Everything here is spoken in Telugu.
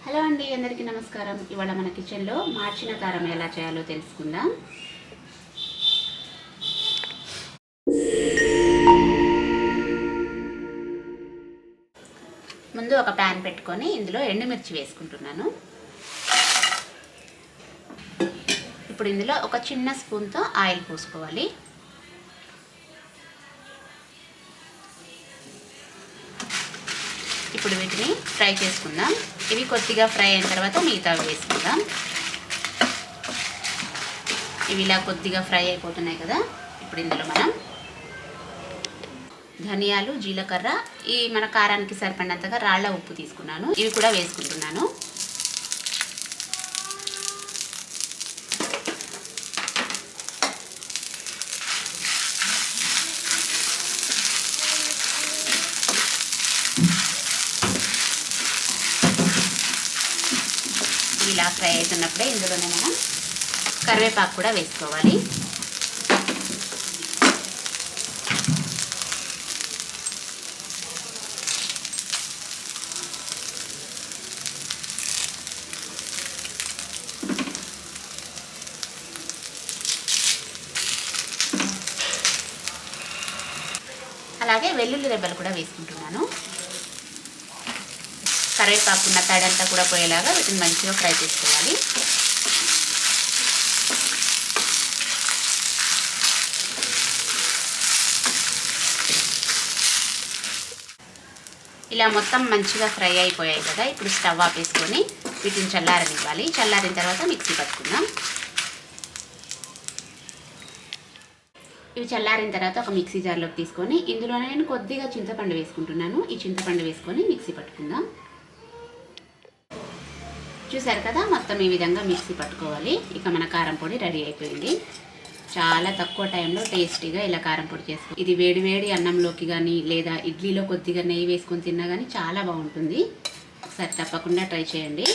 హలో అండి, అందరికీ నమస్కారం. ఇవాళ మన కిచెన్లో మార్చిన కారం ఎలా చేయాలో తెలుసుకుందాం. ముందు ఒక ప్యాన్ పెట్టుకొని ఇందులో ఎండుమిర్చి వేసుకుంటున్నాను. ఇప్పుడు ఇందులో ఒక చిన్న స్పూన్తో ఆయిల్ పోసుకోవాలి. ఇప్పుడు వీటిని ఫ్రై చేసుకుందాం. ఇవి కొద్దిగా ఫ్రై అయిన తర్వాత మిగతావి వేసుకుందాం. ఇవి ఇలా కొద్దిగా ఫ్రై అయిపోతున్నాయి కదా. ఇప్పుడు ఇందులో మనం ధనియాలు, జీలకర్ర, ఈ మన కారానికి సరిపడినంతగా రాళ్ళ ఉప్పు తీసుకున్నాను, ఇవి కూడా వేసుకుంటున్నాను. ఇలా ఫ్రై అవుతున్నప్పుడే ఇందులోనే మనం కరివేపాకు కూడా వేసుకోవాలి. అలాగే వెల్లుల్లి రెబ్బలు కూడా వేసుకుంటున్నాను. కరివేపాకు ఉన్న తడంతా కూడా పోయేలాగా వీటిని మంచిగా ఫ్రై చేసుకోవాలి. ఇలా మొత్తం మంచిగా ఫ్రై అయిపోయాయి కదా. ఇప్పుడు స్టవ్ ఆపేసుకొని వీటిని చల్లారనివ్వాలి. చల్లారిన తర్వాత మిక్సీ పట్టుకుందాం. ఇవి చల్లారిన తర్వాత ఒక మిక్సీ జార్లోకి తీసుకొని ఇందులోనే నేను కొద్దిగా చింతపండు వేసుకుంటున్నాను. ఈ చింతపండు వేసుకొని మిక్సీ పట్టుకుందాం. చూసారు కదా, మొత్తం ఈ విధంగా మిక్సీ పట్టుకోవాలి. ఇక మన కారం పొడి రెడీ అయిపోయింది. చాలా తక్కువ టైంలో టేస్టీగా ఇలా కారం పొడి చేసుకో. ఇది వేడి వేడి అన్నంలోకి కానీ లేదా ఇడ్లీలో కొద్దిగా నెయ్యి వేసుకొని తిన్నా కానీ చాలా బాగుంటుంది. ఒకసారి తప్పకుండా ట్రై చేయండి.